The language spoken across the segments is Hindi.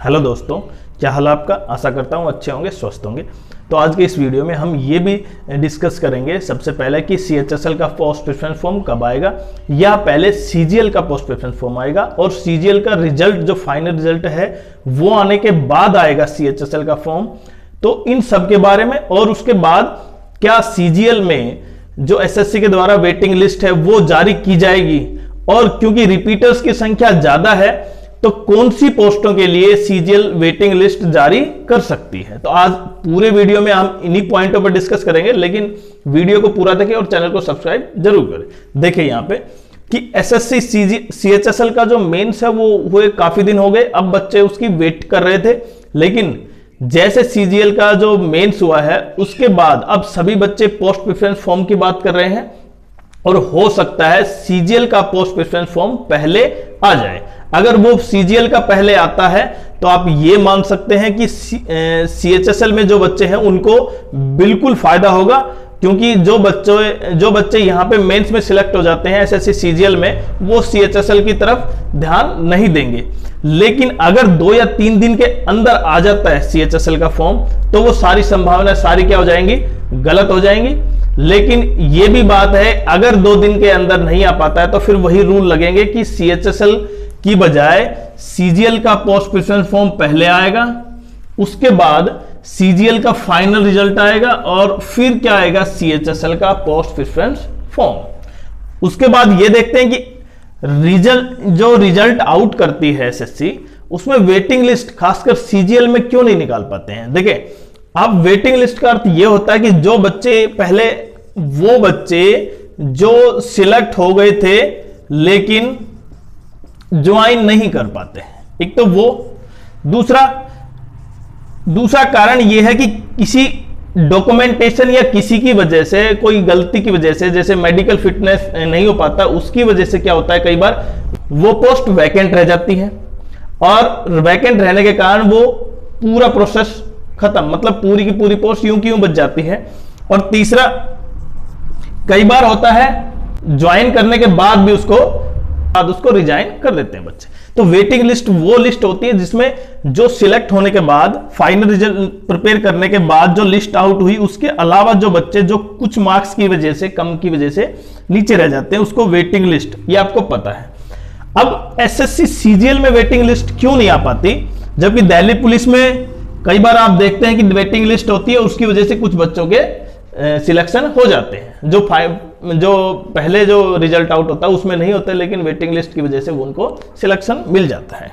हेलो दोस्तों, क्या हाल आपका। आशा करता हूँ अच्छे होंगे, स्वस्थ होंगे। तो आज के इस वीडियो में हम ये भी डिस्कस करेंगे सबसे पहले कि CHSL का पोस्ट प्रेफरेंस फॉर्म कब आएगा, या पहले CGL का पोस्ट प्रेफरेंस फॉर्म आएगा और CGL का रिजल्ट जो फाइनल रिजल्ट है वो आने के बाद आएगा CHSL का फॉर्म। तो इन सब के बारे में, और उसके बाद क्या CGL में जो SSC के द्वारा वेटिंग लिस्ट है वो जारी की जाएगी, और क्योंकि रिपीटर्स की संख्या ज्यादा है तो कौन सी पोस्टों के लिए CGL वेटिंग लिस्ट जारी कर सकती है। तो आज पूरे वीडियो में हम इन्हीं पॉइंटों पर डिस्कस करेंगे, लेकिन वीडियो को पूरा देखें और चैनल को सब्सक्राइब जरूर करें। देखिए यहाँ पे कि SSC CHSL का जो मेंस है वो हुए काफी दिन हो गए, अब बच्चे उसकी वेट कर रहे थे, लेकिन जैसे CGL का जो मेंस हुआ है उसके बाद अब सभी बच्चे पोस्ट प्रेफरेंस फॉर्म की बात कर रहे हैं, और हो सकता है CGL का पोस्ट प्रेफरेंस फॉर्म पहले आ जाए। अगर वो CGL का पहले आता है तो आप ये मान सकते हैं कि CHSL में जो बच्चे हैं उनको बिल्कुल फायदा होगा, क्योंकि जो बच्चे यहाँ पे मेंस में सिलेक्ट हो जाते हैं SSC CGL में, वो CHSL की तरफ ध्यान नहीं देंगे। लेकिन अगर 2 या 3 दिन के अंदर आ जाता है CHSL का फॉर्म तो वो सारी संभावनाएं सारी क्या हो जाएंगी, गलत हो जाएंगी। लेकिन ये भी बात है, अगर 2 दिन के अंदर नहीं आ पाता है तो फिर वही रूल लगेंगे कि CHSL की बजाय CGL का पोस्ट प्रेफरेंस फॉर्म पहले आएगा, उसके बाद CGL का फाइनल रिजल्ट आएगा, और फिर क्या आएगा, CHSL का पोस्ट प्रेफरेंस फॉर्म। उसके बाद ये देखते हैं कि जो रिजल्ट आउट करती है SSC, उसमें वेटिंग लिस्ट खासकर CGL में क्यों नहीं निकाल पाते हैं। देखिए, अब वेटिंग लिस्ट का अर्थ यह होता है कि जो बच्चे पहले, वो बच्चे जो सिलेक्ट हो गए थे लेकिन ज्वाइन नहीं कर पाते, एक तो वो। दूसरा कारण यह है कि किसी डॉक्यूमेंटेशन या किसी की वजह से, कोई गलती की वजह से, जैसे मेडिकल फिटनेस नहीं हो पाता, उसकी वजह से क्या होता है, कई बार वो पोस्ट वैकेंट रह जाती है, और वैकेंट रहने के कारण वो पूरा प्रोसेस खत्म, मतलब पूरी की पूरी पोस्ट यूं की यूं बच जाती है। और तीसरा, कई बार होता है ज्वाइन करने के बाद भी उसको रिजाइन कर देते हैं बच्चे। तो वेटिंग लिस्ट वो लिस्ट होती है जिसमें जो सिलेक्ट होने के बाद, फाइनल रिजल्ट प्रिपेयर करने के बाद जो लिस्ट आउट हुई, उसके अलावा जो बच्चे जो कुछ मार्क्स की वजह से, कम की वजह से नीचे रह जाते हैं, उसको वेटिंग लिस्ट, ये आपको पता है। अब SSC CGL में वेटिंग लिस्ट क्यों नहीं आ पाती, जबकि दिल्ली पुलिस में कई बार आप देखते हैं कि वेटिंग लिस्ट होती है, उसकी वजह से कुछ बच्चों के सिलेक्शन हो जाते हैं, जो पहले जो रिजल्ट आउट होता है उसमें नहीं होते, लेकिन वेटिंग लिस्ट की वजह से उनको सिलेक्शन मिल जाता है।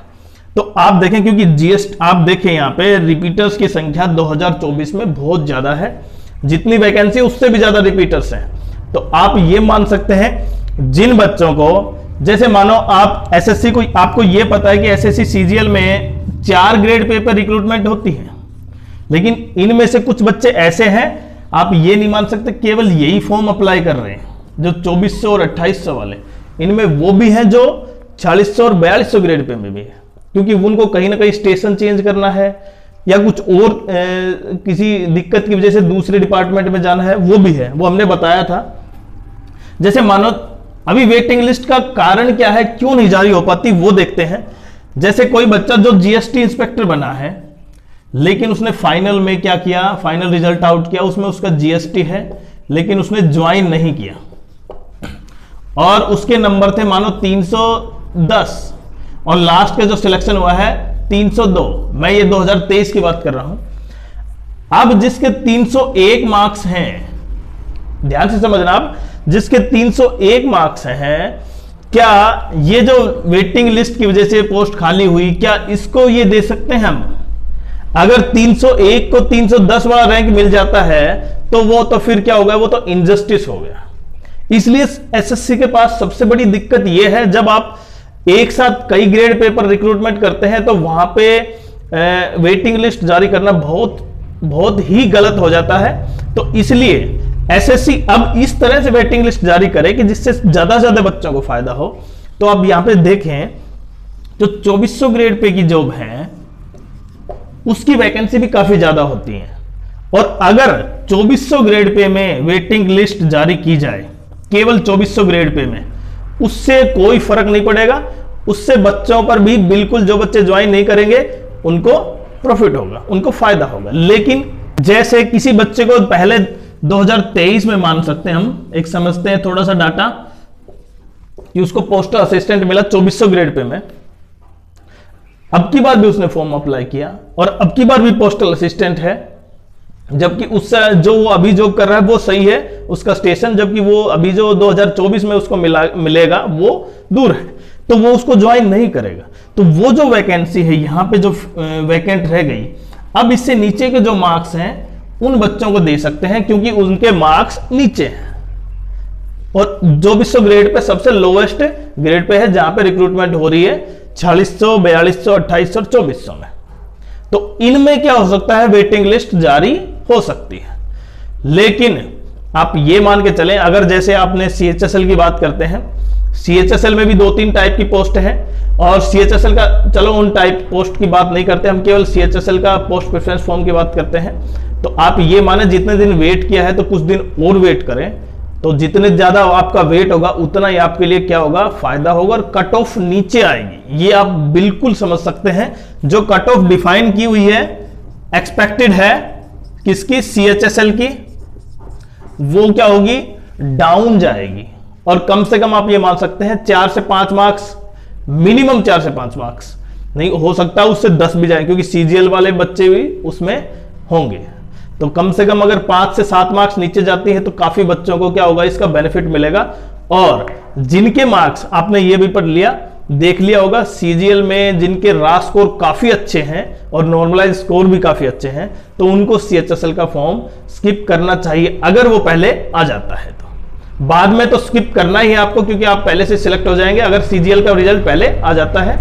तो आप देखें, क्योंकि आप देखें यहाँ पे रिपीटर्स की संख्या 2024 में बहुत ज्यादा है, जितनी वैकेंसी उससे भी ज्यादा रिपीटर्स हैं। तो आप ये मान सकते हैं जिन बच्चों को, जैसे मानो आप SSC को, आपको ये पता है कि SSC CGL में 4 ग्रेड पे पर रिक्रूटमेंट होती है, लेकिन इनमें से कुछ बच्चे ऐसे हैं, आप ये नहीं मान सकते केवल यही फॉर्म अप्लाई कर रहे हैं, जो 2400 और 2800 वाले, इनमें वो भी हैं जो 4600 और 4200 ग्रेड पे में भी है, क्योंकि उनको कहीं ना कहीं स्टेशन चेंज करना है या कुछ और किसी दिक्कत की वजह से दूसरे डिपार्टमेंट में जाना है, वो भी है, वो हमने बताया था। जैसे मानो अभी वेटिंग लिस्ट का कारण क्या है, क्यों नहीं जारी हो पाती, वो देखते हैं। जैसे कोई बच्चा जो GST इंस्पेक्टर बना है, लेकिन उसने फाइनल में क्या किया, फाइनल रिजल्ट आउट किया, उसमें उसका GST है, लेकिन उसने ज्वाइन नहीं किया, और उसके नंबर थे मानो 310, और लास्ट का जो सिलेक्शन हुआ है 302। मैं ये 2023 की बात कर रहा हूं। अब जिसके 301 मार्क्स हैं, ध्यान से समझना, आप जिसके 301 मार्क्स हैं, क्या ये जो वेटिंग लिस्ट की वजह से पोस्ट खाली हुई, क्या इसको ये दे सकते हैं हम? अगर 301 को 310 वाला रैंक मिल जाता है तो वो तो फिर क्या होगा, वो तो इनजस्टिस हो गया। इसलिए SSC के पास सबसे बड़ी दिक्कत यह है, जब आप एक साथ कई ग्रेड पेपर रिक्रूटमेंट करते हैं तो वहां पे वेटिंग लिस्ट जारी करना बहुत ही गलत हो जाता है। तो इसलिए SSC अब इस तरह से वेटिंग लिस्ट जारी करे कि जिससे ज्यादा से ज्यादा बच्चों को फायदा हो। तो अब यहां पे देखें, जो 2400 ग्रेड पे की जॉब है उसकी वैकेंसी भी काफी ज्यादा होती है, और अगर 2400 ग्रेड पे में वेटिंग लिस्ट जारी की जाए, केवल 2400 ग्रेड पे में, उससे कोई फर्क नहीं पड़ेगा, उससे बच्चों पर भी बिल्कुल, जो बच्चे ज्वाइन नहीं करेंगे उनको प्रॉफिट होगा, उनको फायदा होगा। लेकिन जैसे किसी बच्चे को पहले 2023 में मान सकते हैं हम, एक समझते हैं थोड़ा सा डाटा, कि उसको पोस्टल असिस्टेंट मिला 2400 ग्रेड पे में, अब की बार भी उसने फॉर्म अप्लाई किया और अब की बार भी पोस्टल असिस्टेंट है, जबकि उससे जो वो अभी जॉब कर रहा है वो सही है उसका स्टेशन, जबकि वो अभी जो 2024 में उसको मिलेगा वो दूर है, तो वो उसको ज्वाइन नहीं करेगा। तो वो जो वैकेंसी है यहां पे जो वैकेंट रह गई, अब इससे नीचे के जो मार्क्स हैं उन बच्चों को दे सकते हैं क्योंकि उनके मार्क्स नीचे हैं और 2400 ग्रेड पे सबसे लोवेस्ट ग्रेड पे है, जहां पे रिक्रूटमेंट हो रही है 4600, 4200, 2800 और 2400 में। तो इनमें क्या हो सकता है, वेटिंग लिस्ट जारी हो सकती है। लेकिन आप ये मान के चलें, अगर जैसे आपने सीएचएसएल की बात करते हैं, सीएचएसएल में भी 2-3 टाइप की पोस्ट है और सीएचएसएल का, चलो उन टाइप पोस्ट की बात नहीं करते, हम केवल सीएचएसएल का पोस्ट प्रेफरेंस फॉर्म की बात करते हैं। तो आप ये माने जितने दिन वेट किया है तो कुछ दिन और वेट करें, तो जितने ज्यादा आपका वेट होगा उतना ही आपके लिए क्या होगा, फायदा होगा और कट ऑफ नीचे आएगी। ये आप बिल्कुल समझ सकते हैं। जो कट ऑफ डिफाइन की हुई है, एक्सपेक्टेड है किसकी, सीएचएसएल की, वो क्या होगी, डाउन जाएगी। और कम से कम आप ये मान सकते हैं 4 से 5 मार्क्स, मिनिमम 4 से 5 मार्क्स, नहीं हो सकता उससे 10 भी जाए क्योंकि सीजीएल वाले बच्चे भी उसमें होंगे। तो कम से कम अगर 5 से 7 मार्क्स नीचे जाती है तो काफी बच्चों को क्या होगा, इसका बेनिफिट मिलेगा। और जिनके मार्क्स आपने ये भी पढ़ लिया, देख लिया होगा, सीजीएल में जिनके रा स्कोर काफी अच्छे हैं और नॉर्मलाइज स्कोर भी काफी अच्छे हैं, तो उनको सीएचएसएल का फॉर्म स्किप करना चाहिए अगर वो पहले आ जाता है। तो बाद में तो स्किप करना ही है आपको क्योंकि आप पहले से सिलेक्ट हो जाएंगे अगर सीजीएल का रिजल्ट पहले आ जाता है